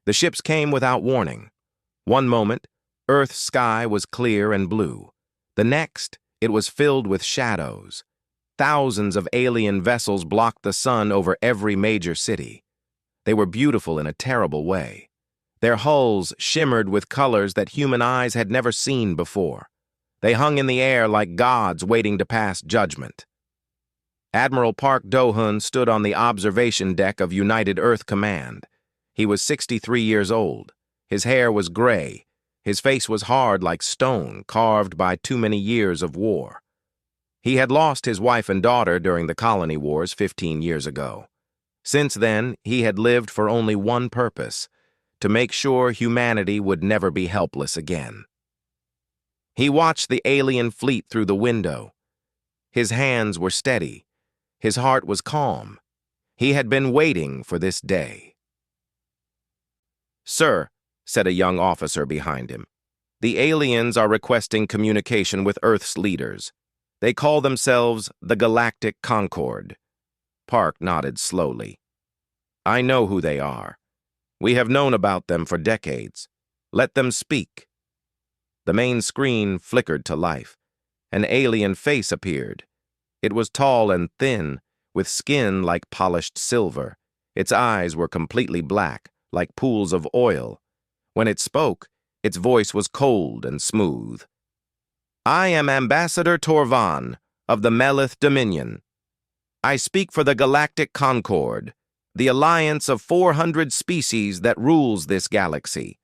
The ships came without warning. One moment, Earth's sky was clear and blue. The next, it was filled with shadows. Thousands of alien vessels blocked the sun over every major city. They were beautiful in a terrible way. Their hulls shimmered with colors that human eyes had never seen before. They hung in the air like gods waiting to pass judgment. Admiral Park Do-hun stood on the observation deck of United Earth Command. He was 63 years old. His hair was gray. His face was hard like stone, carved by too many years of war. He had lost his wife and daughter during the colony wars 15 years ago. Since then, he had lived for only one purpose: to make sure humanity would never be helpless again. He watched the alien fleet through the window. His hands were steady. His heart was calm. He had been waiting for this day. "Sir," said a young officer behind him, "the aliens are requesting communication with Earth's leaders. They call themselves the Galactic Concord." Park nodded slowly. "I know who they are. We have known about them for decades. Let them speak." The main screen flickered to life. An alien face appeared. It was tall and thin, with skin like polished silver. Its eyes were completely black, like pools of oil. When it spoke, its voice was cold and smooth. "I am Ambassador Torvan of the Melith Dominion. I speak for the Galactic Concord, the alliance of 400 species that rules this galaxy.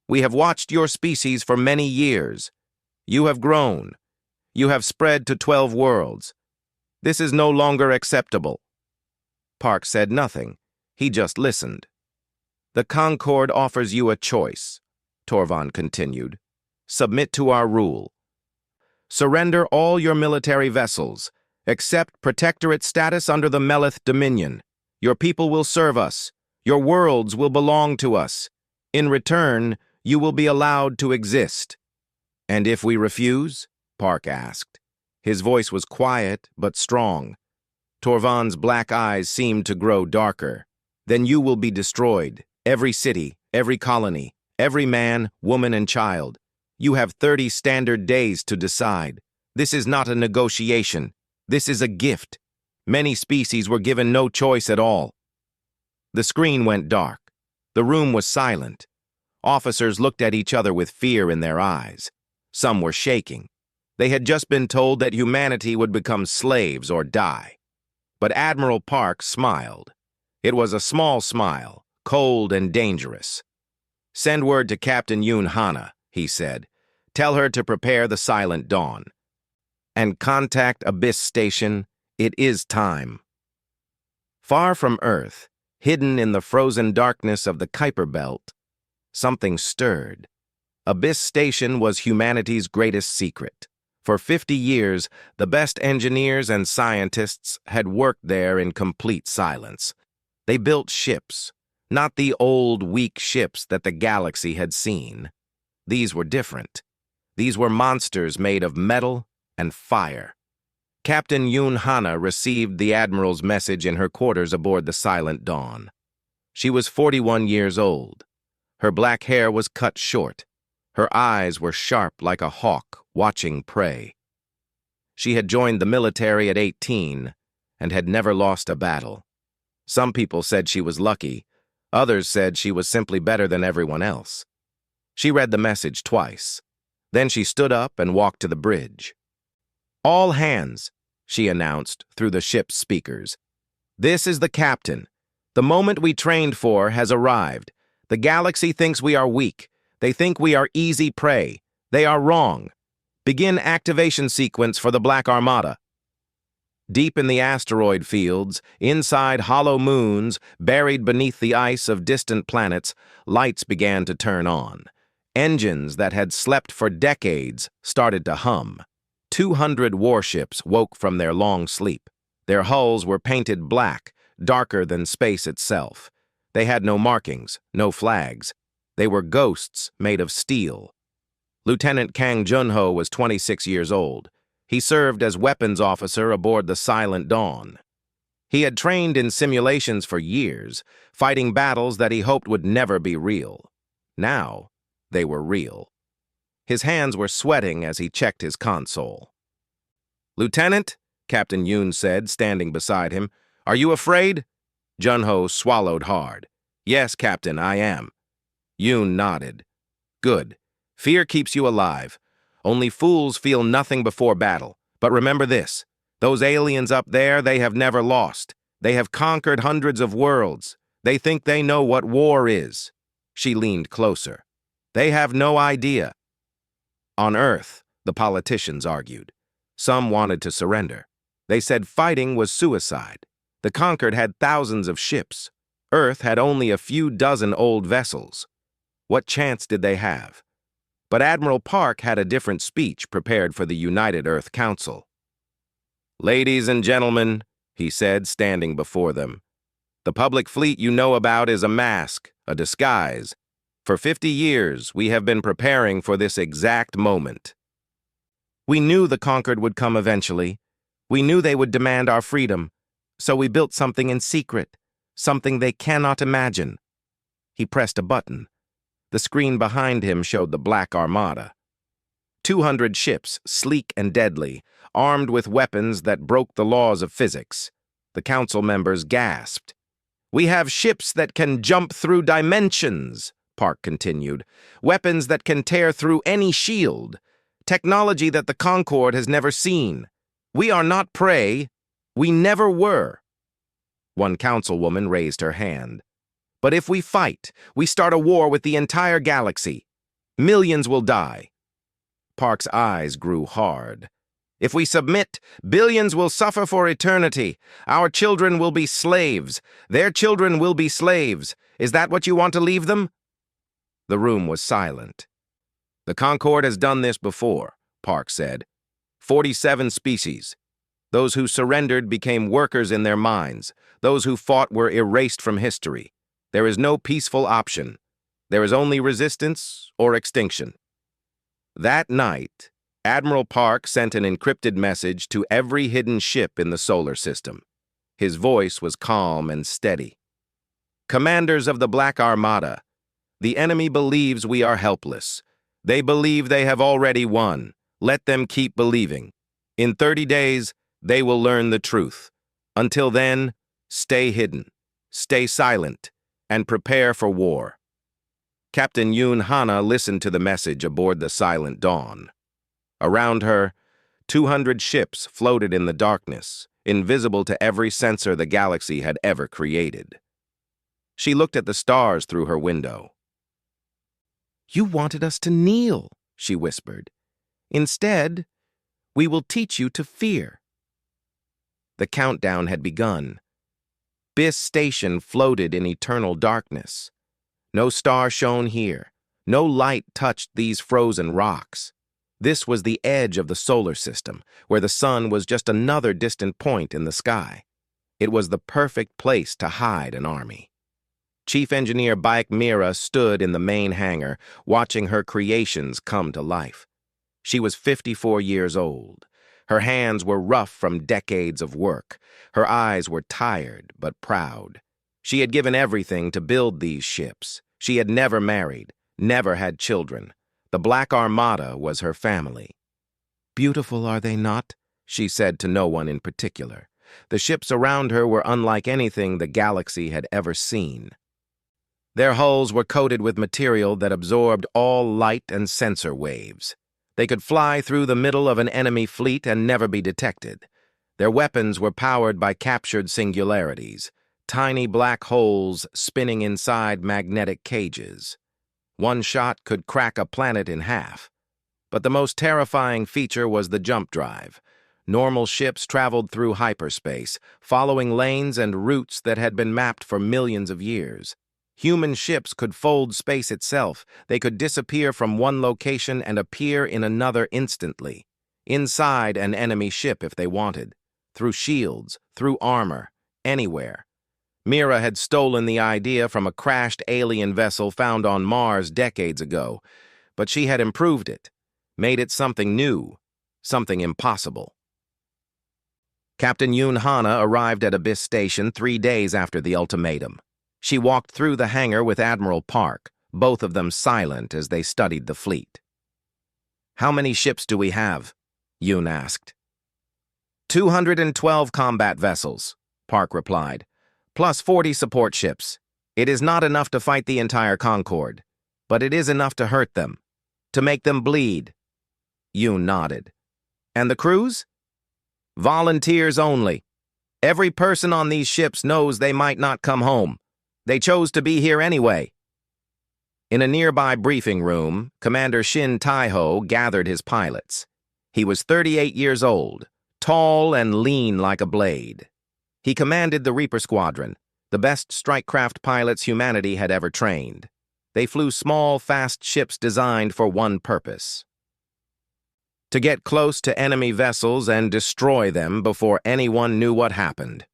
We have watched your species for many years. You have grown. You have spread to 12 worlds. This is no longer acceptable." Park said nothing. He just listened. "The Concord offers you a choice," Torvan continued. "Submit to our rule. Surrender all your military vessels. Accept protectorate status under the Melith Dominion. Your people will serve us. Your worlds will belong to us. In return, you will be allowed to exist." "And if we refuse?" Park asked. His voice was quiet but strong. Torvan's black eyes seemed to grow darker. "Then you will be destroyed. Every city, every colony, every man, woman, and child. You have 30 standard days to decide. This is not a negotiation. This is a gift. Many species were given no choice at all." The screen went dark. The room was silent. Officers looked at each other with fear in their eyes. Some were shaking. They had just been told that humanity would become slaves or die. But Admiral Park smiled. It was a small smile, cold and dangerous. "Send word to Captain Yoon Hana," he said. "Tell her to prepare the Silent Dawn. And contact Abyss Station. It is time." Far from Earth, hidden in the frozen darkness of the Kuiper Belt, something stirred. Abyss Station was humanity's greatest secret. For 50 years, the best engineers and scientists had worked there in complete silence. They built ships, not the old, weak ships that the galaxy had seen. These were different. These were monsters made of metal and fire. Captain Yoon Hana received the Admiral's message in her quarters aboard the Silent Dawn. She was 41 years old. Her black hair was cut short. Her eyes were sharp like a hawk watching prey. She had joined the military at 18 and had never lost a battle. Some people said she was lucky. Others said she was simply better than everyone else. She read the message twice. Then she stood up and walked to the bridge. "All hands," she announced through the ship's speakers. "This is the captain. The moment we trained for has arrived. The galaxy thinks we are weak. They think we are easy prey. They are wrong. Begin activation sequence for the Black Armada." Deep in the asteroid fields, inside hollow moons, buried beneath the ice of distant planets, lights began to turn on. Engines that had slept for decades started to hum. 200 warships woke from their long sleep. Their hulls were painted black, darker than space itself. They had no markings, no flags. They were ghosts made of steel. Lieutenant Kang Junho was 26 years old. He served as weapons officer aboard the Silent Dawn. He had trained in simulations for years, fighting battles that he hoped would never be real. Now, they were real. His hands were sweating as he checked his console. "Lieutenant," Captain Yoon said, standing beside him, "are you afraid?" Jun-ho swallowed hard. "Yes, Captain, I am." Yoon nodded. "Good. Fear keeps you alive. Only fools feel nothing before battle. But remember this. Those aliens up there, they have never lost. They have conquered hundreds of worlds. They think they know what war is." She leaned closer. "They have no idea." On Earth, the politicians argued. Some wanted to surrender. They said fighting was suicide. The conquered had thousands of ships. Earth had only a few dozen old vessels. What chance did they have? But Admiral Park had a different speech prepared for the United Earth Council. "Ladies and gentlemen," he said, standing before them, "the public fleet you know about is a mask, a disguise. For 50 years, we have been preparing for this exact moment. We knew the conquered would come eventually. We knew they would demand our freedom. So we built something in secret, something they cannot imagine." He pressed a button. The screen behind him showed the Black Armada. 200 ships, sleek and deadly, armed with weapons that broke the laws of physics. The council members gasped. "We have ships that can jump through dimensions," Park continued. "Weapons that can tear through any shield. Technology that the Concorde has never seen. We are not prey. We never were." One councilwoman raised her hand. "But if we fight, we start a war with the entire galaxy. Millions will die." Park's eyes grew hard. "If we submit, billions will suffer for eternity. Our children will be slaves. Their children will be slaves. Is that what you want to leave them?" The room was silent. "The Concorde has done this before," Park said. 47 species. Those who surrendered became workers in their mines. Those who fought were erased from history. There is no peaceful option. There is only resistance or extinction. That night, Admiral Park sent an encrypted message to every hidden ship in the solar system. His voice was calm and steady. "Commanders of the Black Armada, the enemy believes we are helpless. They believe they have already won. Let them keep believing. In 30 days, they will learn the truth. Until then, stay hidden, stay silent, and prepare for war." Captain Yoon Hana listened to the message aboard the Silent Dawn. Around her, 200 ships floated in the darkness, invisible to every sensor the galaxy had ever created. She looked at the stars through her window. "You wanted us to kneel," she whispered. "Instead, we will teach you to fear." The countdown had begun. Bis Station floated in eternal darkness. No star shone here. No light touched these frozen rocks. This was the edge of the solar system, where the sun was just another distant point in the sky. It was the perfect place to hide an army. Chief Engineer Baek Mira stood in the main hangar, watching her creations come to life. She was 54 years old. Her hands were rough from decades of work. Her eyes were tired but proud. She had given everything to build these ships. She had never married, never had children. The Black Armada was her family. "Beautiful, are they not?" she said to no one in particular. The ships around her were unlike anything the galaxy had ever seen. Their hulls were coated with material that absorbed all light and sensor waves. They could fly through the middle of an enemy fleet and never be detected. Their weapons were powered by captured singularities, tiny black holes spinning inside magnetic cages. One shot could crack a planet in half. But the most terrifying feature was the jump drive. Normal ships traveled through hyperspace, following lanes and routes that had been mapped for millions of years. Human ships could fold space itself. They could disappear from one location and appear in another instantly, inside an enemy ship if they wanted, through shields, through armor, anywhere. Mira had stolen the idea from a crashed alien vessel found on Mars decades ago, but she had improved it, made it something new, something impossible. Captain Yoon Hana arrived at Abyss Station 3 days after the ultimatum. She walked through the hangar with Admiral Park, both of them silent as they studied the fleet. "How many ships do we have?" Yoon asked. 212 combat vessels, Park replied, plus 40 support ships. It is not enough to fight the entire Concord, but it is enough to hurt them, to make them bleed. Yoon nodded. "And the crews?" "Volunteers only. Every person on these ships knows they might not come home. They chose to be here anyway." In a nearby briefing room, Commander Shin Taiho gathered his pilots. He was 38 years old, tall and lean like a blade. He commanded the Reaper Squadron, the best strike craft pilots humanity had ever trained. They flew small, fast ships designed for one purpose: to get close to enemy vessels and destroy them before anyone knew what happened.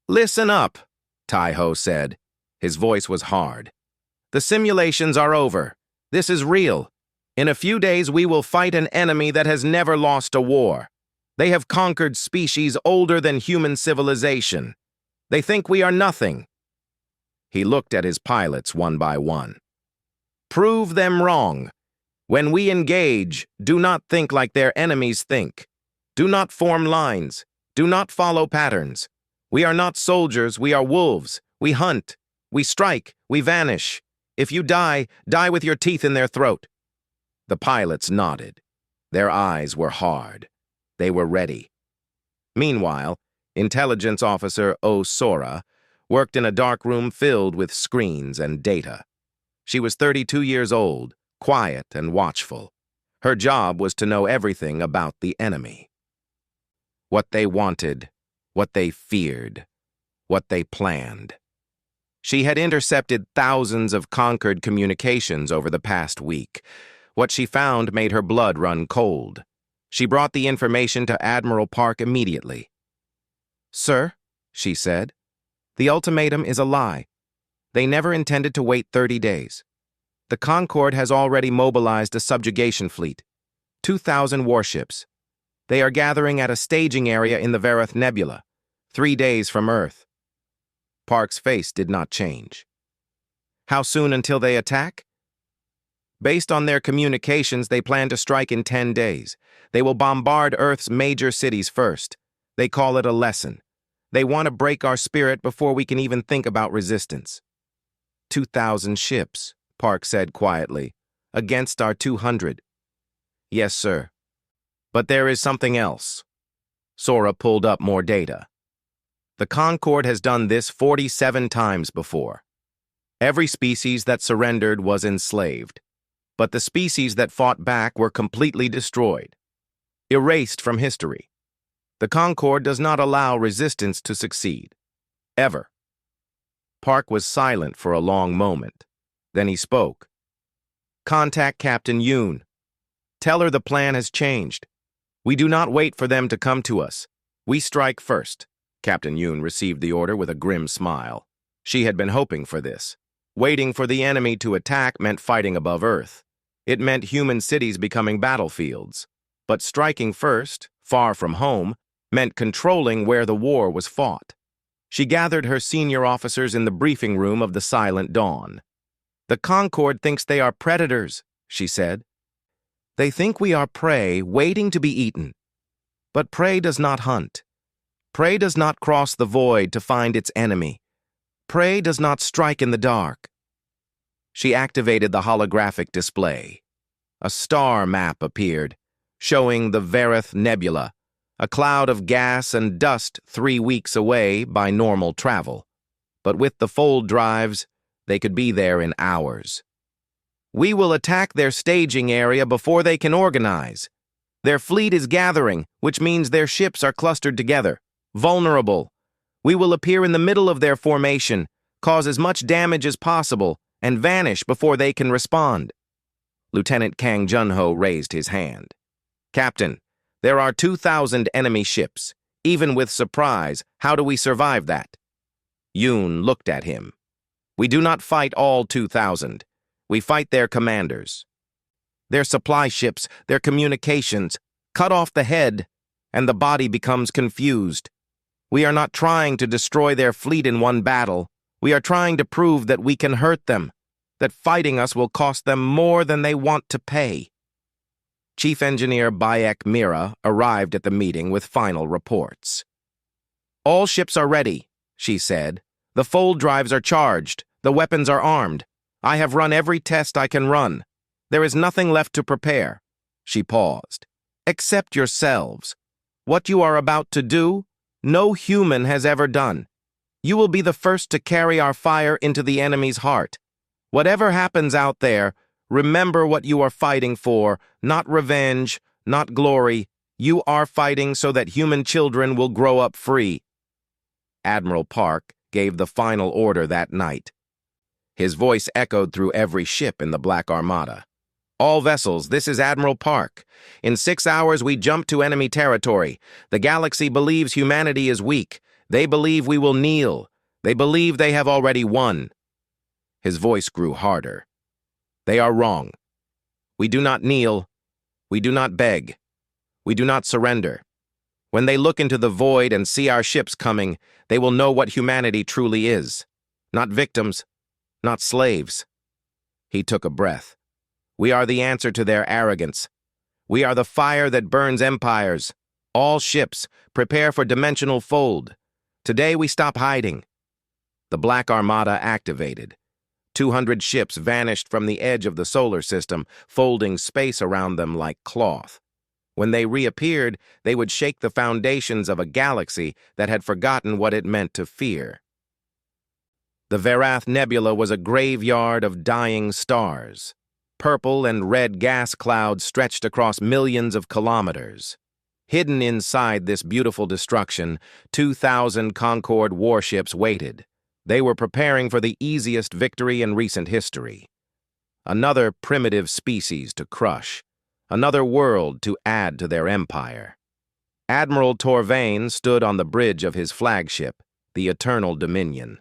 "Listen up," Taiho said. His voice was hard. "The simulations are over. This is real. In a few days we will fight an enemy that has never lost a war. They have conquered species older than human civilization. They think we are nothing." He looked at his pilots one by one. "Prove them wrong. When we engage, do not think like their enemies think. Do not form lines. Do not follow patterns. We are not soldiers, we are wolves. We hunt. We strike. We vanish. If you die, die with your teeth in their throat." The pilots nodded. Their eyes were hard. They were ready. Meanwhile, Intelligence Officer O. Sora worked in a dark room filled with screens and data. She was 32 years old, quiet and watchful. Her job was to know everything about the enemy. What they wanted, what they feared, what they planned. She had intercepted thousands of conquered communications over the past week. What she found made her blood run cold. She brought the information to Admiral Park immediately. "Sir," she said, "the ultimatum is a lie. They never intended to wait 30 days. The Concord has already mobilized a subjugation fleet, 2,000 warships. They are gathering at a staging area in the Vareth Nebula, 3 days from Earth." Park's face did not change. "How soon until they attack?" "Based on their communications, they plan to strike in 10 days. They will bombard Earth's major cities first. They call it a lesson. They want to break our spirit before we can even think about resistance." 2,000 ships, Park said quietly, "against our 200. "Yes, sir. But there is something else." Sora pulled up more data. "The Concord has done this 47 times before. Every species that surrendered was enslaved, but the species that fought back were completely destroyed, erased from history. The Concord does not allow resistance to succeed. Ever." Park was silent for a long moment. Then he spoke. "Contact Captain Yoon. Tell her the plan has changed. We do not wait for them to come to us. We strike first." Captain Yoon received the order with a grim smile. She had been hoping for this. Waiting for the enemy to attack meant fighting above Earth. It meant human cities becoming battlefields. But striking first, far from home, meant controlling where the war was fought. She gathered her senior officers in the briefing room of the Silent Dawn. "The Concord thinks they are predators," she said. "They think we are prey waiting to be eaten. But prey does not hunt. Prey does not cross the void to find its enemy. Prey does not strike in the dark." She activated the holographic display. A star map appeared, showing the Vareth Nebula, a cloud of gas and dust 3 weeks away by normal travel. But with the fold drives, they could be there in hours. "We will attack their staging area before they can organize. Their fleet is gathering, which means their ships are clustered together, vulnerable. We will appear in the middle of their formation, cause as much damage as possible, and vanish before they can respond." Lieutenant Kang Junho raised his hand. "Captain, there are 2,000 enemy ships. Even with surprise, how do we survive that?" Yoon looked at him. "We do not fight all 2,000. We fight their commanders. Their supply ships, their communications. Cut off the head. and the body becomes confused. We are not trying to destroy their fleet in one battle. We are trying to prove that we can hurt them, that fighting us will cost them more than they want to pay. Chief Engineer Bayek Mira arrived at the meeting with final reports. "All ships are ready," she said. "The fold drives are charged. The weapons are armed. I have run every test I can run. There is nothing left to prepare." She paused. "Except yourselves. What you are about to do, no human has ever done. You will be the first to carry our fire into the enemy's heart. Whatever happens out there, remember what you are fighting for, not revenge, not glory. You are fighting so that human children will grow up free." Admiral Park gave the final order that night. His voice echoed through every ship in the Black Armada. "All vessels, this is Admiral Park. In 6 hours we jump to enemy territory. The galaxy believes humanity is weak. They believe we will kneel. They believe they have already won." His voice grew harder. "They are wrong. We do not kneel. We do not beg. We do not surrender. When they look into the void and see our ships coming, they will know what humanity truly is. Not victims, not slaves." He took a breath. "We are the answer to their arrogance. We are the fire that burns empires. All ships, prepare for dimensional fold. Today we stop hiding." The Black Armada activated. 200 ships vanished from the edge of the solar system, folding space around them like cloth. When they reappeared, they would shake the foundations of a galaxy that had forgotten what it meant to fear. The Verath Nebula was a graveyard of dying stars. Purple and red gas clouds stretched across millions of kilometers. Hidden inside this beautiful destruction, 2,000 Concord warships waited. They were preparing for the easiest victory in recent history. Another primitive species to crush. Another world to add to their empire. Admiral Torvain stood on the bridge of his flagship, the Eternal Dominion.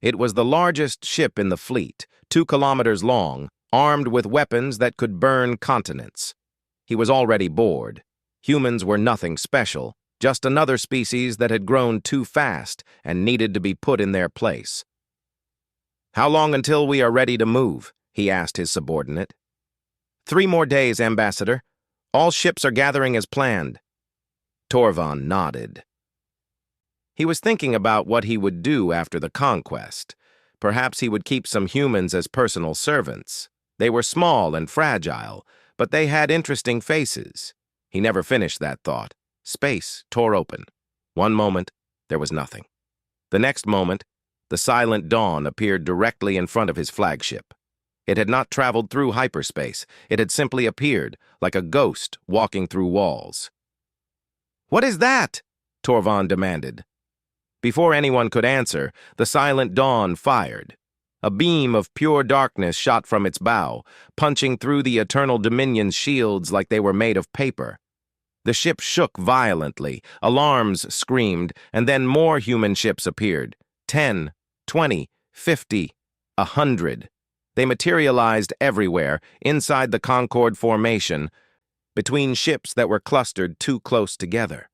It was the largest ship in the fleet, 2 kilometers long, armed with weapons that could burn continents. He was already bored. Humans were nothing special, just another species that had grown too fast and needed to be put in their place. "How long until we are ready to move?" he asked his subordinate. 3 more days, Ambassador. All ships are gathering as planned." Torvan nodded. He was thinking about what he would do after the conquest. Perhaps he would keep some humans as personal servants. They were small and fragile, but they had interesting faces. He never finished that thought. Space tore open. One moment, there was nothing. The next moment, the silent dawn appeared directly in front of his flagship. It had not traveled through hyperspace. It had simply appeared, like a ghost walking through walls. "What is that?" Torvan demanded. Before anyone could answer, the silent dawn fired. A beam of pure darkness shot from its bow, punching through the Eternal Dominion's shields like they were made of paper. The ship shook violently, alarms screamed, and then more human ships appeared. 10, 20, 50, 100. They materialized everywhere, inside the Concord formation, between ships that were clustered too close together.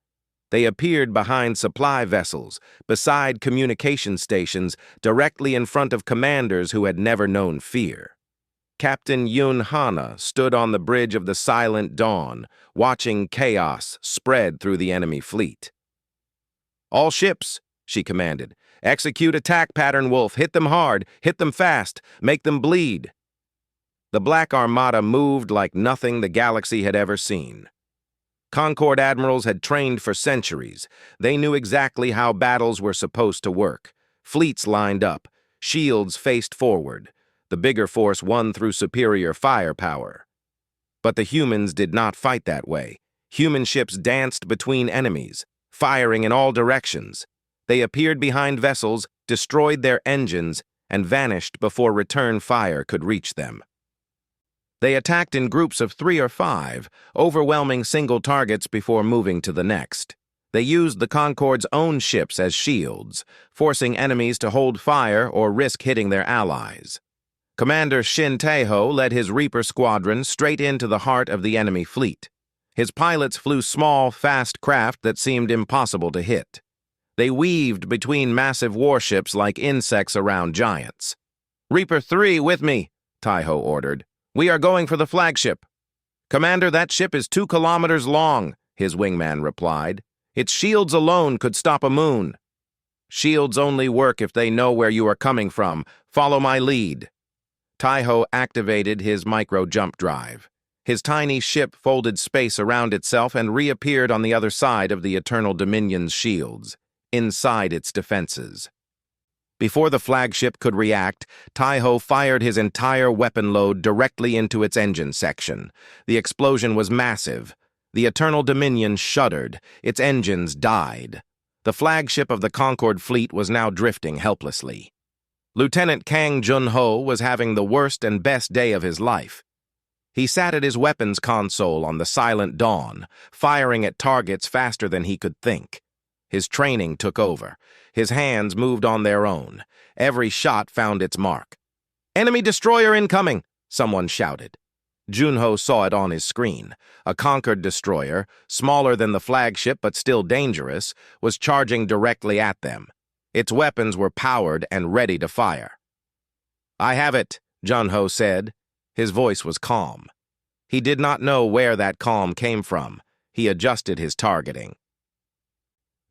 They appeared behind supply vessels, beside communication stations, directly in front of commanders who had never known fear. Captain Yun Hana stood on the bridge of the Silent Dawn, watching chaos spread through the enemy fleet. "All ships," she commanded, "execute attack pattern, Wolf. Hit them hard, hit them fast, make them bleed." The Black Armada moved like nothing the galaxy had ever seen. Concord admirals had trained for centuries. They knew exactly how battles were supposed to work. Fleets lined up, shields faced forward. The bigger force won through superior firepower. But the humans did not fight that way. Human ships danced between enemies, firing in all directions. They appeared behind vessels, destroyed their engines, and vanished before return fire could reach them. They attacked in groups of 3 or 5, overwhelming single targets before moving to the next. They used the Concord's own ships as shields, forcing enemies to hold fire or risk hitting their allies. Commander Shin Taeho led his Reaper squadron straight into the heart of the enemy fleet. His pilots flew small, fast craft that seemed impossible to hit. They weaved between massive warships like insects around giants. "Reaper 3, with me," Taiho ordered. "We are going for the flagship." "Commander, that ship is 2 kilometers long," his wingman replied. "Its shields alone could stop a moon." "Shields only work if they know where you are coming from. Follow my lead." Taiho activated his micro-jump drive. His tiny ship folded space around itself and reappeared on the other side of the Eternal Dominion's shields, inside its defenses. Before the flagship could react, Taiho fired his entire weapon load directly into its engine section. The explosion was massive. The Eternal Dominion shuddered. Its engines died. The flagship of the Concord fleet was now drifting helplessly. Lieutenant Kang Jun-ho was having the worst and best day of his life. He sat at his weapons console on the Silent Dawn, firing at targets faster than he could think. His training took over. His hands moved on their own. Every shot found its mark. "Enemy destroyer incoming!" someone shouted. Junho saw it on his screen. A Concord destroyer, smaller than the flagship but still dangerous, was charging directly at them. Its weapons were powered and ready to fire. "I have it," Junho said. His voice was calm. He did not know where that calm came from. He adjusted his targeting.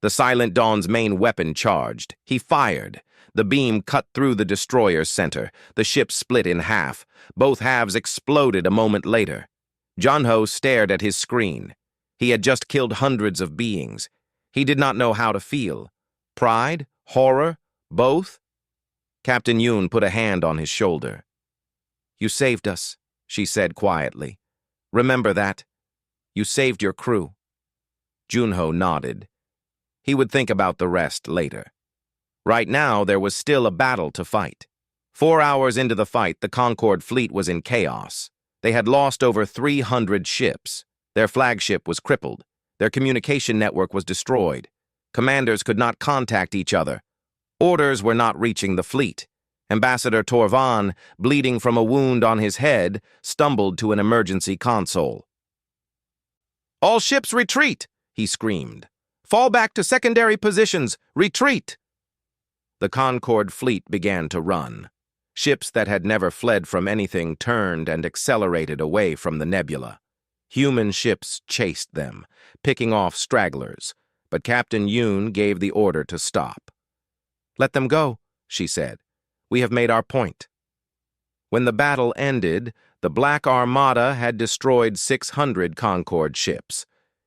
The Silent Dawn's main weapon charged. He fired. The beam cut through the destroyer's center. The ship split in half. Both halves exploded a moment later. Junho stared at his screen. He had just killed hundreds of beings. He did not know how to feel. Pride? Horror? Both? Captain Yoon put a hand on his shoulder. "You saved us," she said quietly. "Remember that. You saved your crew." Junho nodded. He would think about the rest later. Right now, there was still a battle to fight. 4 hours into the fight, the Concord fleet was in chaos. They had lost over 300 ships. Their flagship was crippled. Their communication network was destroyed. Commanders could not contact each other. Orders were not reaching the fleet. Ambassador Torvan, bleeding from a wound on his head, stumbled to an emergency console. "All ships retreat!" he screamed. "Fall back to secondary positions! Retreat!" The Concord fleet began to run. Ships that had never fled from anything turned and accelerated away from the nebula. Human ships chased them, picking off stragglers, but Captain Yoon gave the order to stop. "Let them go," she said. "We have made our point." When the battle ended, the Black Armada had destroyed 600 Concord ships.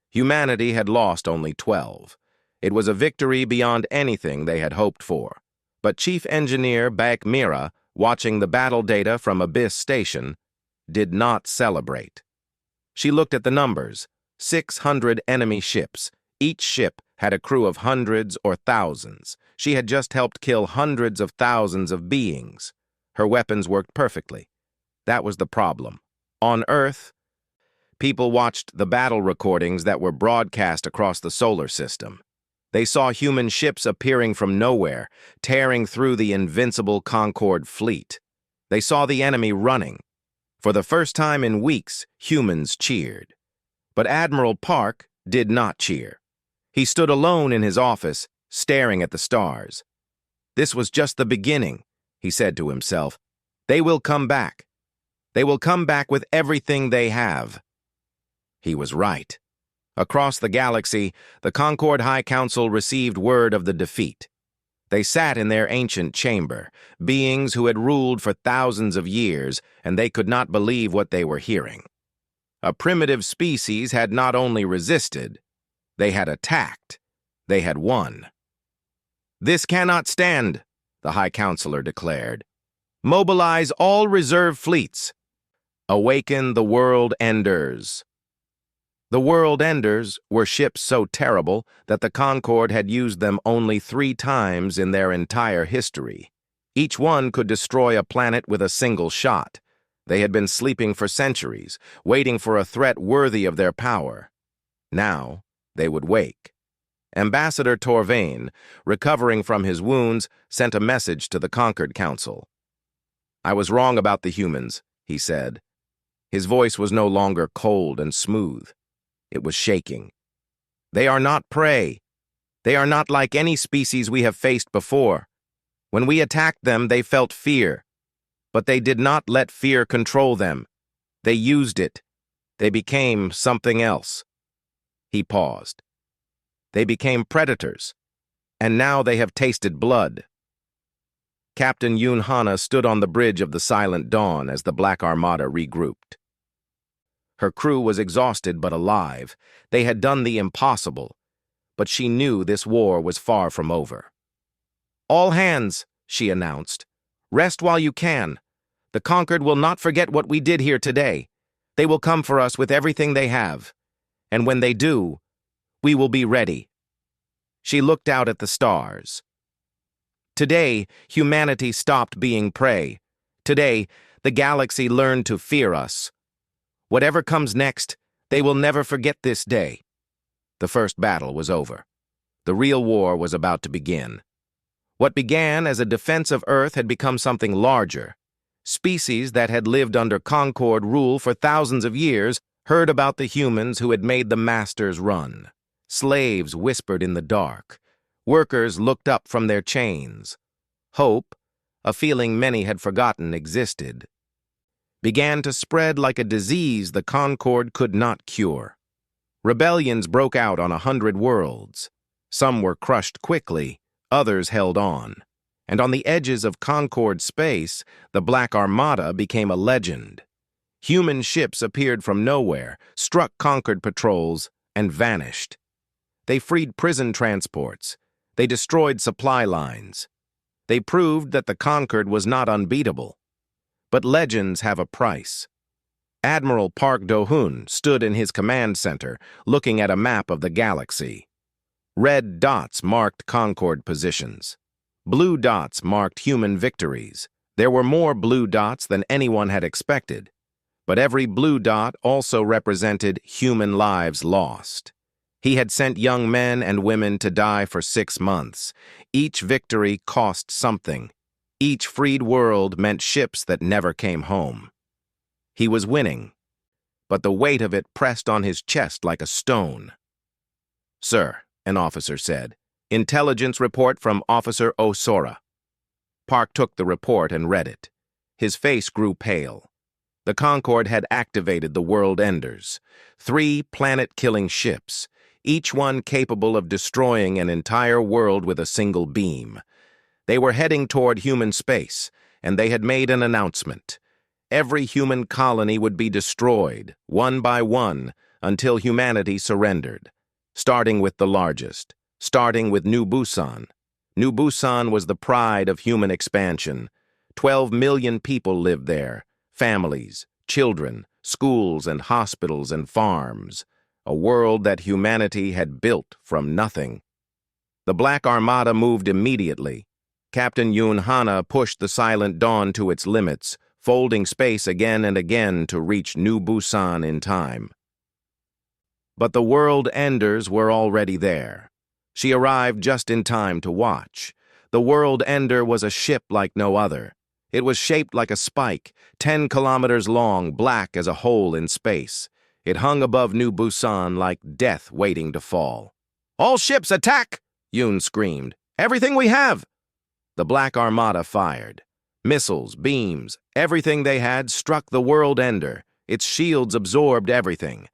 Humanity had lost only 12. It was a victory beyond anything they had hoped for. But Chief Engineer Bak Mira, watching the battle data from Abyss Station, did not celebrate. She looked at the numbers. 600 enemy ships. Each ship had a crew of hundreds or thousands. She had just helped kill hundreds of thousands of beings. Her weapons worked perfectly. That was the problem. On Earth, people watched the battle recordings that were broadcast across the solar system. They saw human ships appearing from nowhere, tearing through the invincible Concord fleet. They saw the enemy running. For the first time in weeks, humans cheered. But Admiral Park did not cheer. He stood alone in his office, staring at the stars. "This was just the beginning," he said to himself. "They will come back. They will come back with everything they have." He was right. Across the galaxy, the Concord High Council received word of the defeat. They sat in their ancient chamber, beings who had ruled for thousands of years, and they could not believe what they were hearing. A primitive species had not only resisted, they had attacked. They had won. "This cannot stand," the High Counselor declared. "Mobilize all reserve fleets. Awaken the World Enders." The World Enders were ships so terrible that the Concord had used them only 3 times in their entire history. Each one could destroy a planet with a single shot. They had been sleeping for centuries, waiting for a threat worthy of their power. Now, they would wake. Ambassador Torvain, recovering from his wounds, sent a message to the Concord Council. "I was wrong about the humans," he said. His voice was no longer cold and smooth. It was shaking. They are not prey. They are not like any species we have faced before. When we attacked them, they felt fear. But they did not let fear control them. They used it. They became something else. He paused. They became predators. And now they have tasted blood. Captain Yoon Hana stood on the bridge of the Silent Dawn as the Black Armada regrouped. Her crew was exhausted but alive. They had done the impossible. But she knew this war was far from over. "All hands," she announced. "Rest while you can. The conquered will not forget what we did here today. They will come for us with everything they have. And when they do, we will be ready." She looked out at the stars. Today, humanity stopped being prey. Today, the galaxy learned to fear us. Whatever comes next, they will never forget this day. The first battle was over. The real war was about to begin. What began as a defense of Earth had become something larger. Species that had lived under Concord rule for thousands of years heard about the humans who had made the masters run. Slaves whispered in the dark. Workers looked up from their chains. Hope, a feeling many had forgotten existed, began to spread like a disease the Concord could not cure. Rebellions broke out on 100 worlds. Some were crushed quickly, others held on. And on the edges of Concord space, the Black Armada became a legend. Human ships appeared from nowhere, struck Concord patrols, and vanished. They freed prison transports. They destroyed supply lines. They proved that the Conquered was not unbeatable. But legends have a price. Admiral Park Do-hoon stood in his command center, looking at a map of the galaxy. Red dots marked Concord positions. Blue dots marked human victories. There were more blue dots than anyone had expected. But every blue dot also represented human lives lost. He had sent young men and women to die for 6 months. Each victory cost something. Each freed world meant ships that never came home. He was winning, but the weight of it pressed on his chest like a stone. "Sir," an officer said, "intelligence report from Officer Osora." Park took the report and read it. His face grew pale. The Concord had activated the World Enders, 3 planet-killing ships, each one capable of destroying an entire world with a single beam. They were heading toward human space, and they had made an announcement. Every human colony would be destroyed, one by one, until humanity surrendered, starting with the largest, starting with New Busan. New Busan was the pride of human expansion. 12 million people lived there, families, children, schools and hospitals and farms. A world that humanity had built from nothing. The Black Armada moved immediately. Captain Yoon Hana pushed the Silent Dawn to its limits, folding space again and again to reach New Busan in time. But the World Enders were already there. She arrived just in time to watch. The World Ender was a ship like no other. It was shaped like a spike, 10 kilometers long, black as a hole in space. It hung above New Busan like death waiting to fall. "All ships attack!" Yoon screamed. "Everything we have!" The Black Armada fired. Missiles, beams, everything they had struck the World Ender. Its shields absorbed everything.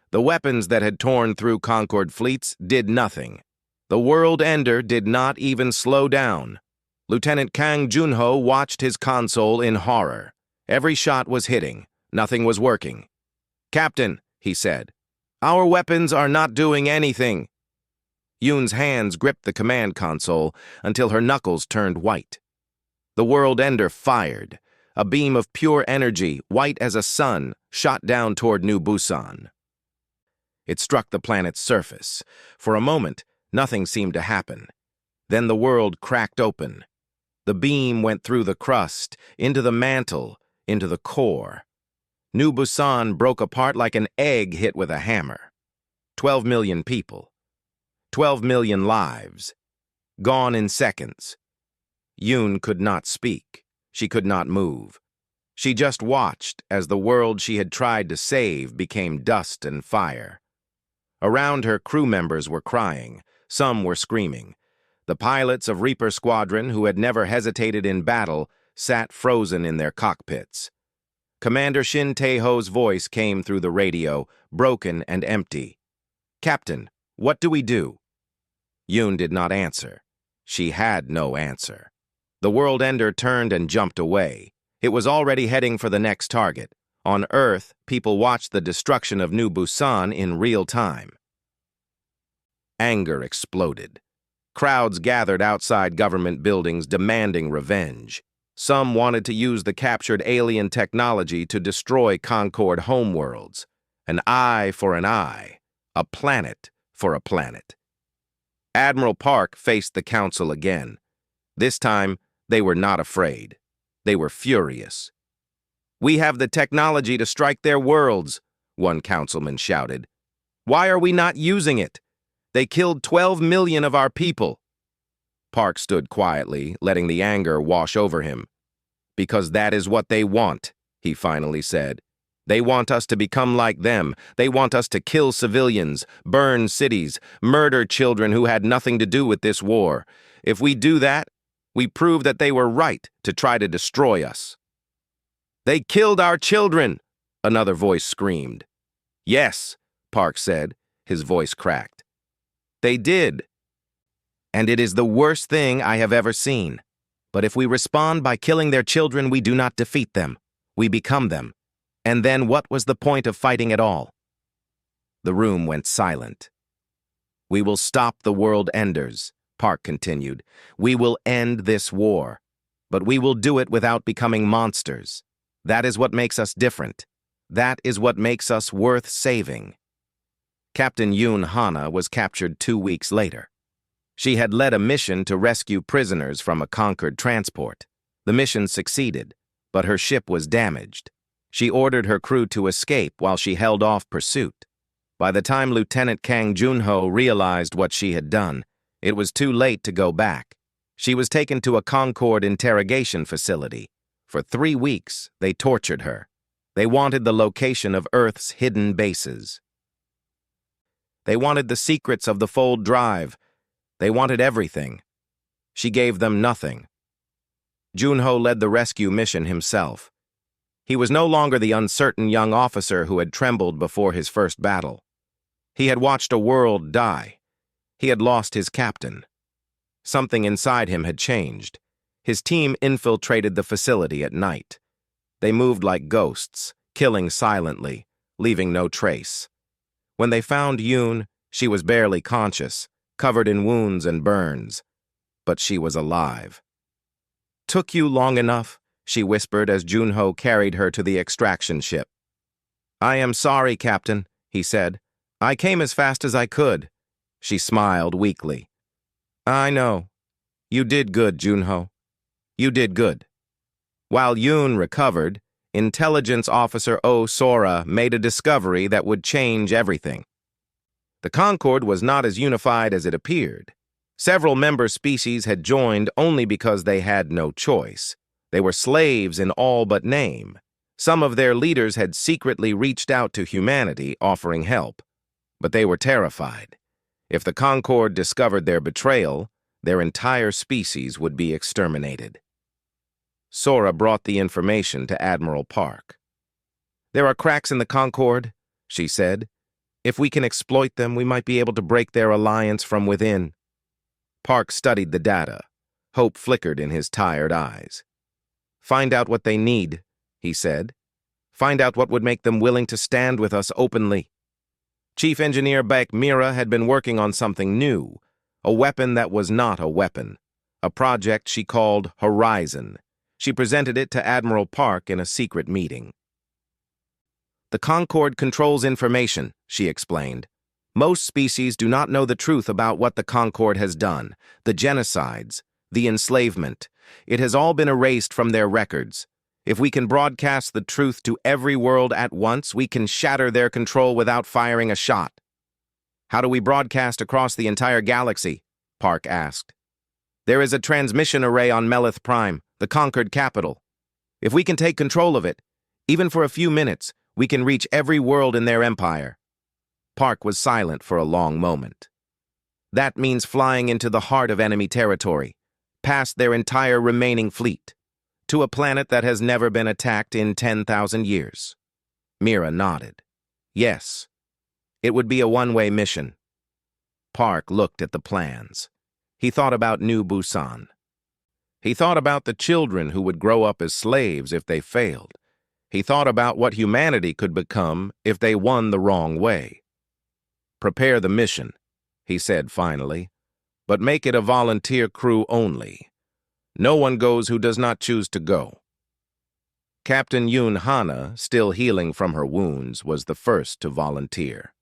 The weapons that had torn through Concord fleets did nothing. The World Ender did not even slow down. Lieutenant Kang Junho watched his console in horror. Every shot was hitting. Nothing was working. "Captain," he said, "our weapons are not doing anything." Yoon's hands gripped the command console until her knuckles turned white. The World Ender fired. A beam of pure energy, white as a sun, shot down toward New Busan. It struck the planet's surface. For a moment, nothing seemed to happen. Then the world cracked open. The beam went through the crust, into the mantle, into the core. New Busan broke apart like an egg hit with a hammer. 12 million people. 12 million lives. Gone in seconds. Yoon could not speak. She could not move. She just watched as the world she had tried to save became dust and fire. Around her, crew members were crying. Some were screaming. The pilots of Reaper Squadron, who had never hesitated in battle, sat frozen in their cockpits. Commander Shin Tae-ho's voice came through the radio, broken and empty. "Captain, what do we do?" Yoon did not answer. She had no answer. The World Ender turned and jumped away. It was already heading for the next target. On Earth, people watched the destruction of New Busan in real time. Anger exploded. Crowds gathered outside government buildings demanding revenge. Some wanted to use the captured alien technology to destroy Concord homeworlds. An eye for an eye, a planet for a planet. Admiral Park faced the council again. This time, they were not afraid. They were furious. "We have the technology to strike their worlds," one councilman shouted. "Why are we not using it? They killed 12 million of our people." Park stood quietly, letting the anger wash over him. "Because that is what they want," he finally said. "They want us to become like them. They want us to kill civilians, burn cities, murder children who had nothing to do with this war. If we do that, we prove that they were right to try to destroy us." "They killed our children," another voice screamed. "Yes," Park said, his voice cracked. "They did. And it is the worst thing I have ever seen. But if we respond by killing their children, we do not defeat them. We become them. And then what was the point of fighting at all?" The room went silent. "We will stop the world enders," Park continued. "We will end this war. But we will do it without becoming monsters. That is what makes us different. That is what makes us worth saving." Captain Yoon Hana was captured 2 weeks later. She had led a mission to rescue prisoners from a conquered transport. The mission succeeded, but her ship was damaged. She ordered her crew to escape while she held off pursuit. By the time Lieutenant Kang Junho realized what she had done, it was too late to go back. She was taken to a Concord interrogation facility. For 3 weeks, they tortured her. They wanted the location of Earth's hidden bases. They wanted the secrets of the Fold Drive. They wanted everything. She gave them nothing. Junho led the rescue mission himself. He was no longer the uncertain young officer who had trembled before his first battle. He had watched a world die. He had lost his captain. Something inside him had changed. His team infiltrated the facility at night. They moved like ghosts, killing silently, leaving no trace. When they found Yoon, she was barely conscious, covered in wounds and burns. But she was alive. "Took you long enough," she whispered as Junho carried her to the extraction ship. "I am sorry, Captain," he said. "I came as fast as I could." She smiled weakly. "I know. You did good, Junho. You did good." While Yoon recovered, Intelligence Officer Oh Sora made a discovery that would change everything. The Concord was not as unified as it appeared. Several member species had joined only because they had no choice. They were slaves in all but name. Some of their leaders had secretly reached out to humanity, offering help. But they were terrified. If the Concord discovered their betrayal, their entire species would be exterminated. Sora brought the information to Admiral Park. "There are cracks in the Concord," she said. "If we can exploit them, we might be able to break their alliance from within." Park studied the data. Hope flickered in his tired eyes. "Find out what they need," he said. "Find out what would make them willing to stand with us openly." Chief Engineer Baek Mira had been working on something new, a weapon that was not a weapon, a project she called Horizon. She presented it to Admiral Park in a secret meeting. "The Concord controls information," she explained. "Most species do not know the truth about what the Concord has done, the genocides, the enslavement. It has all been erased from their records. If we can broadcast the truth to every world at once, we can shatter their control without firing a shot." "How do we broadcast across the entire galaxy?" Park asked. "There is a transmission array on Melith Prime, the conquered capital. If we can take control of it, even for a few minutes, we can reach every world in their empire." Park was silent for a long moment. That means flying into the heart of enemy territory, past their entire remaining fleet, to a planet that has never been attacked in 10,000 years. Mira nodded. Yes, it would be a one-way mission. Park looked at the plans. He thought about New Busan. He thought about the children who would grow up as slaves if they failed. He thought about what humanity could become if they won the wrong way. Prepare the mission, he said finally, but make it a volunteer crew only. No one goes who does not choose to go. Captain Yoon Hana, still healing from her wounds, was the first to volunteer.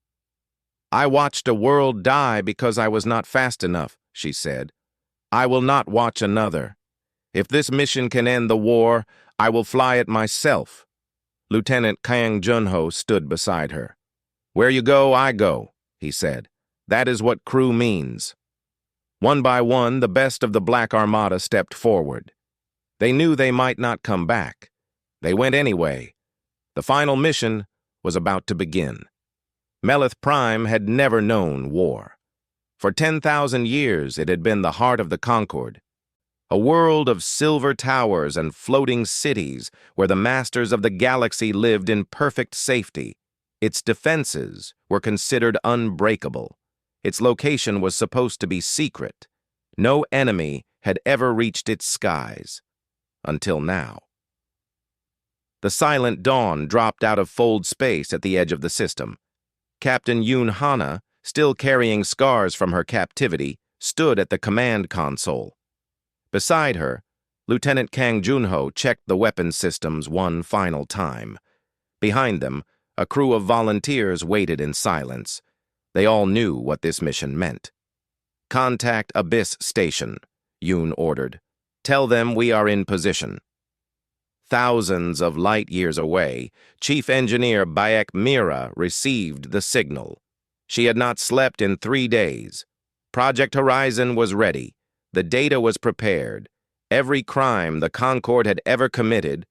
I watched a world die because I was not fast enough, she said. I will not watch another. If this mission can end the war, I will fly it myself. Lieutenant Kang Junho stood beside her. Where you go, I go, he said. That is what crew means. One by one, the best of the Black Armada stepped forward. They knew they might not come back. They went anyway. The final mission was about to begin. Melith Prime had never known war. For 10,000 years, it had been the heart of the Concord, a world of silver towers and floating cities where the masters of the galaxy lived in perfect safety. Its defenses were considered unbreakable. Its location was supposed to be secret. No enemy had ever reached its skies. Until now. The silent dawn dropped out of fold space at the edge of the system. Captain Yoon Hana, still carrying scars from her captivity, stood at the command console. Beside her, Lieutenant Kang Junho checked the weapon systems one final time. Behind them, a crew of volunteers waited in silence. They all knew what this mission meant. Contact Abyss Station, Yoon ordered. Tell them we are in position. Thousands of light years away, Chief Engineer Bayek Mira received the signal. She had not slept in 3 days. Project Horizon was ready. The data was prepared. Every crime the Concord had ever committed,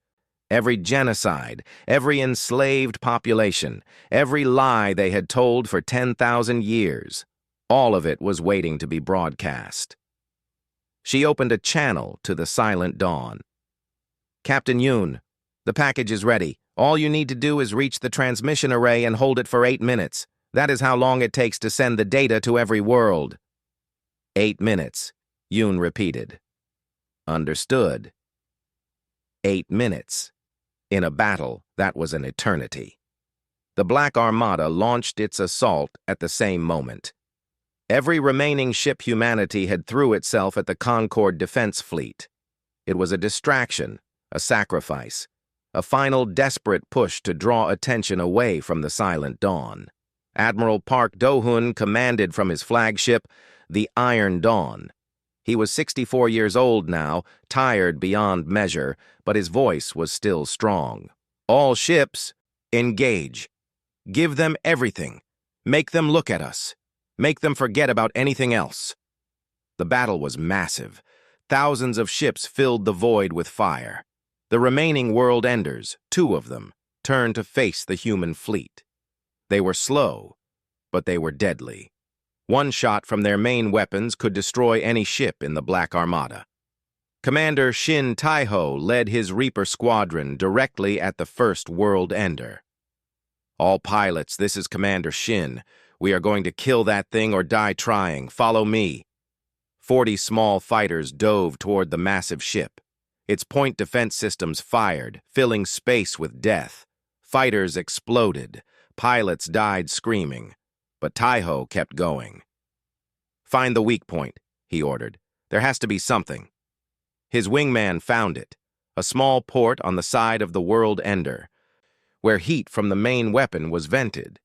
every genocide, every enslaved population, every lie they had told for 10,000 years, all of it was waiting to be broadcast. She opened a channel to the silent dawn. Captain Yoon, the package is ready. All you need to do is reach the transmission array and hold it for 8 minutes. That is how long it takes to send the data to every world. 8 minutes, Yoon repeated. Understood. 8 minutes. In a battle, that was an eternity. The Black Armada launched its assault at the same moment. Every remaining ship humanity had threw itself at the Concord Defense Fleet. It was a distraction, a sacrifice, a final desperate push to draw attention away from the silent dawn. Admiral Park Do-hoon commanded from his flagship, the Iron Dawn. He was 64 years old now, tired beyond measure, but his voice was still strong. All ships, engage. Give them everything. Make them look at us. Make them forget about anything else. The battle was massive. Thousands of ships filled the void with fire. The remaining world enders, 2 of them, turned to face the human fleet. They were slow, but they were deadly. One shot from their main weapons could destroy any ship in the Black Armada. Commander Shin Taiho led his Reaper squadron directly at the first world ender. All pilots, this is Commander Shin. We are going to kill that thing or die trying. Follow me. 40 small fighters dove toward the massive ship. Its point defense systems fired, filling space with death. Fighters exploded. Pilots died screaming. But Taiho kept going. Find the weak point, he ordered. There has to be something. His wingman found it, a small port on the side of the world ender, where heat from the main weapon was vented.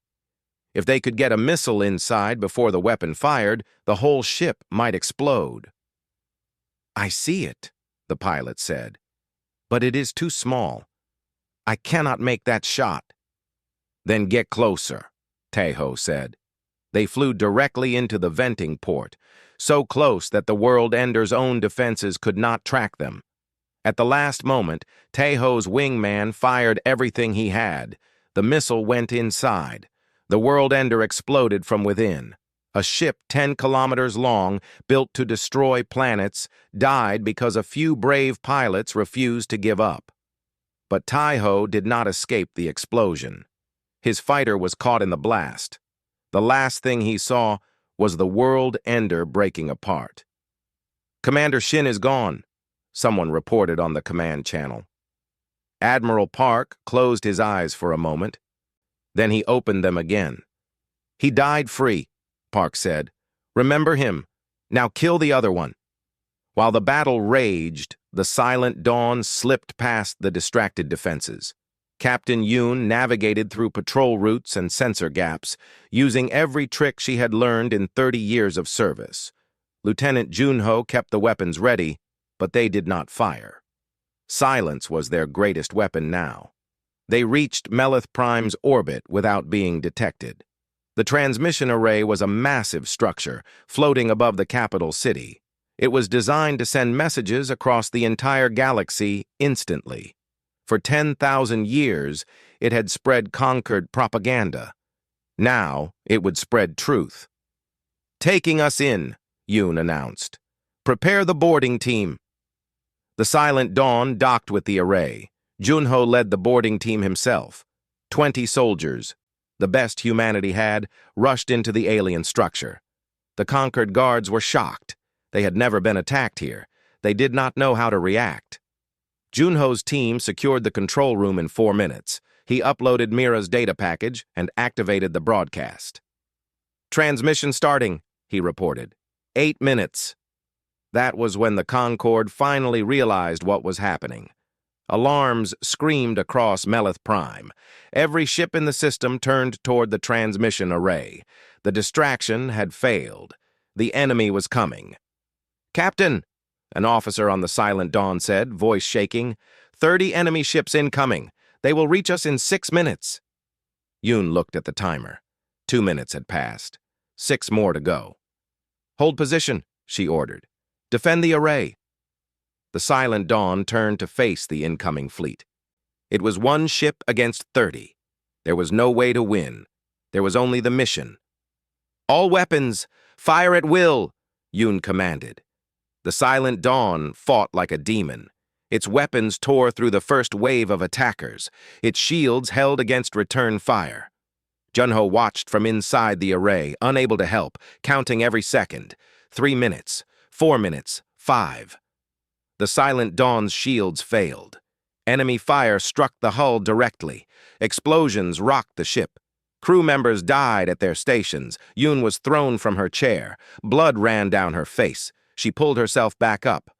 If they could get a missile inside before the weapon fired, the whole ship might explode. I see it, the pilot said, but it is too small. I cannot make that shot. Then get closer, Taiho said. They flew directly into the venting port, so close that the world ender's own defenses could not track them. At the last moment, Taiho's wingman fired everything he had. The missile went inside. The world ender exploded from within. A ship 10 kilometers long, built to destroy planets, died because a few brave pilots refused to give up. But Tai-Ho did not escape the explosion. His fighter was caught in the blast. The last thing he saw was the world ender breaking apart. "Commander Shin is gone," someone reported on the command channel. Admiral Park closed his eyes for a moment. Then he opened them again. "He died free," Park said. "Remember him. Now kill the other one." While the battle raged, the silent dawn slipped past the distracted defenses. Captain Yoon navigated through patrol routes and sensor gaps, using every trick she had learned in 30 years of service. Lieutenant Junho kept the weapons ready, but they did not fire. Silence was their greatest weapon now. They reached Melith Prime's orbit without being detected. The transmission array was a massive structure, floating above the capital city. It was designed to send messages across the entire galaxy instantly. For 10,000 years, it had spread conquered propaganda. Now, it would spread truth. "Taking us in," Yoon announced. "Prepare the boarding team." The Silent Dawn docked with the array. Junho led the boarding team himself. 20 soldiers, the best humanity had, rushed into the alien structure. The conquered guards were shocked. They had never been attacked here. They did not know how to react. Junho's team secured the control room in 4 minutes. He uploaded Mira's data package and activated the broadcast. "Transmission starting," he reported. 8 minutes. That was when the Concorde finally realized what was happening. Alarms screamed across Melith Prime. Every ship in the system turned toward the transmission array. The distraction had failed. The enemy was coming. "Captain," an officer on the Silent Dawn said, voice shaking, 30 enemy ships incoming. They will reach us in 6 minutes. Yoon looked at the timer. 2 minutes had passed. 6 more to go. "Hold position," she ordered. "Defend the array." The Silent Dawn turned to face the incoming fleet. It was 1 ship against 30. There was no way to win. There was only the mission. "All weapons, fire at will," Yoon commanded. The Silent Dawn fought like a demon. Its weapons tore through the first wave of attackers. Its shields held against return fire. Junho watched from inside the array, unable to help, counting every second. 3 minutes, 4 minutes, 5. The Silent Dawn's shields failed. Enemy fire struck the hull directly. Explosions rocked the ship. Crew members died at their stations. Yoon was thrown from her chair. Blood ran down her face. She pulled herself back up.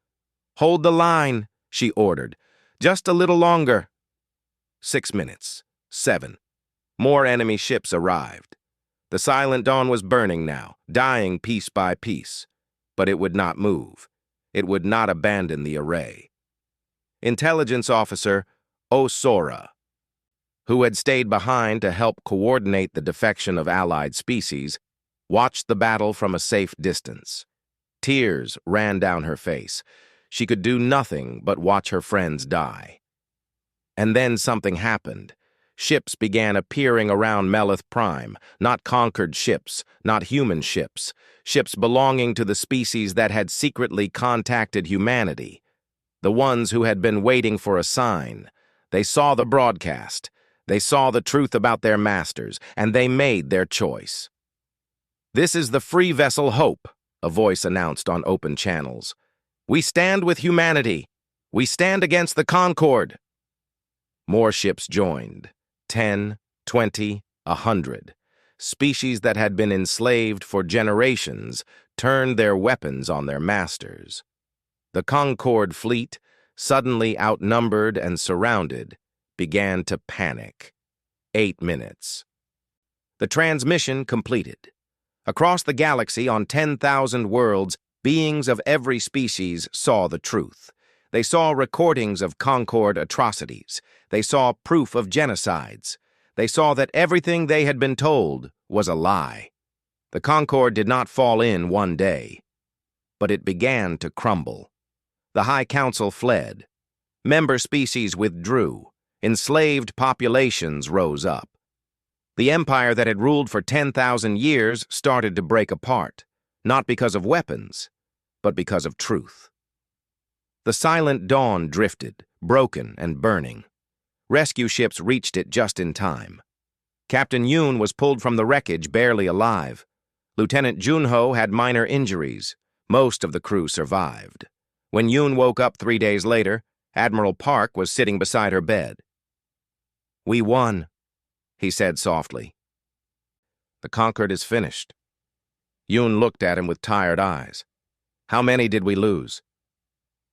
"Hold the line," she ordered. "Just a little longer." 6 minutes. 7. More enemy ships arrived. The Silent Dawn was burning now, dying piece by piece. But it would not move. It would not abandon the array. Intelligence Officer Osora, who had stayed behind to help coordinate the defection of allied species, watched the battle from a safe distance. Tears ran down her face. She could do nothing but watch her friends die. And then something happened. Ships began appearing around Melith Prime, not conquered ships, not human ships, ships belonging to the species that had secretly contacted humanity, the ones who had been waiting for a sign. They saw the broadcast. They saw the truth about their masters, and they made their choice. "This is the free vessel Hope," a voice announced on open channels. "We stand with humanity. We stand against the Concorde." More ships joined. 10, 20, 100. Species that had been enslaved for generations turned their weapons on their masters. The Concorde fleet, suddenly outnumbered and surrounded, began to panic. 8 minutes. The transmission completed. Across the galaxy on 10,000 worlds, beings of every species saw the truth. They saw recordings of Concorde atrocities. They saw proof of genocides. They saw that everything they had been told was a lie. The Concorde did not fall in one day, but it began to crumble. The High Council fled. Member species withdrew. Enslaved populations rose up. The empire that had ruled for 10,000 years started to break apart, not because of weapons, but because of truth. The silent dawn drifted, broken and burning. Rescue ships reached it just in time. Captain Yoon was pulled from the wreckage barely alive. Lieutenant Junho had minor injuries. Most of the crew survived. When Yoon woke up 3 days later, Admiral Park was sitting beside her bed. "We won," he said softly. "The Concord is finished." Yoon looked at him with tired eyes. "How many did we lose?"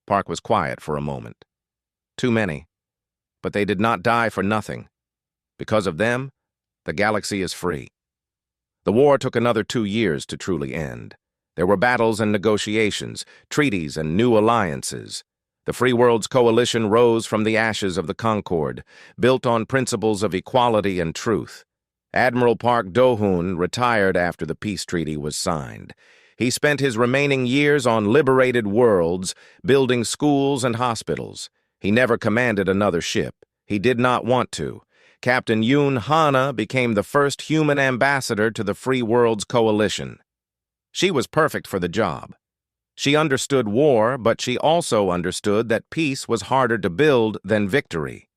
Park was quiet for a moment. "Too many. But they did not die for nothing. Because of them, the galaxy is free." The war took another 2 years to truly end. There were battles and negotiations, treaties and new alliances. The Free World's coalition rose from the ashes of the Concord, built on principles of equality and truth. Admiral Park Do-hoon retired after the peace treaty was signed. He spent his remaining years on liberated worlds, building schools and hospitals. He never commanded another ship. He did not want to. Captain Yoon Hana became the first human ambassador to the Free World's coalition. She was perfect for the job. She understood war, but she also understood that peace was harder to build than victory.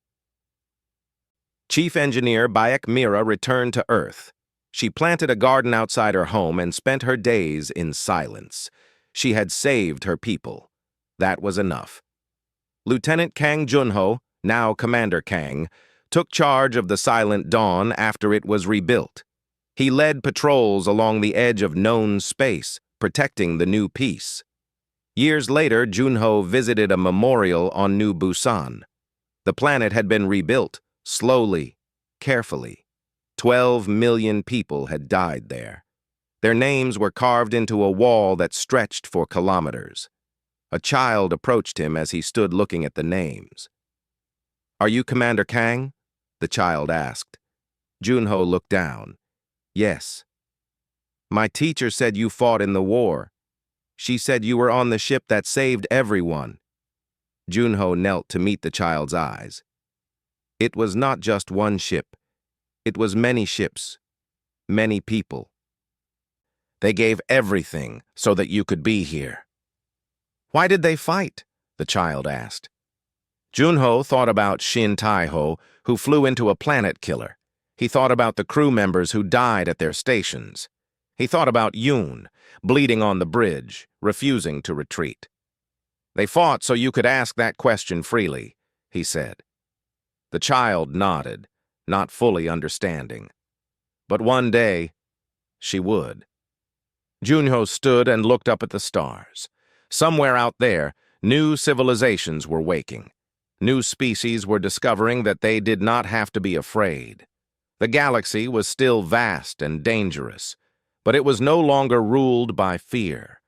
Chief Engineer Bayek Mira returned to Earth. She planted a garden outside her home and spent her days in silence. She had saved her people. That was enough. Lieutenant Kang Junho, now Commander Kang, took charge of the Silent Dawn after it was rebuilt. He led patrols along the edge of known space, protecting the new peace. Years later, Junho visited a memorial on New Busan. The planet had been rebuilt, slowly, carefully. 12 million people had died there. Their names were carved into a wall that stretched for kilometers. A child approached him as he stood looking at the names. "Are you Commander Kang?" the child asked. Junho looked down. "Yes." "My teacher said you fought in the war. She said you were on the ship that saved everyone." Junho knelt to meet the child's eyes. "It was not just one ship. It was many ships, many people. They gave everything so that you could be here." "Why did they fight?" the child asked. Junho thought about Shin Tai-ho, who flew into a planet killer. He thought about the crew members who died at their stations. He thought about Yoon, bleeding on the bridge, refusing to retreat. "They fought so you could ask that question freely," he said. The child nodded, not fully understanding. But one day, she would. Junho stood and looked up at the stars. Somewhere out there, new civilizations were waking. New species were discovering that they did not have to be afraid. The galaxy was still vast and dangerous, but it was no longer ruled by fear.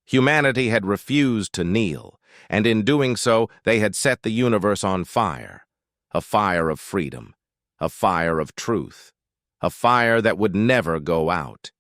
Humanity had refused to kneel, and in doing so, they had set the universe on fire. A fire of freedom, a fire of truth, a fire that would never go out.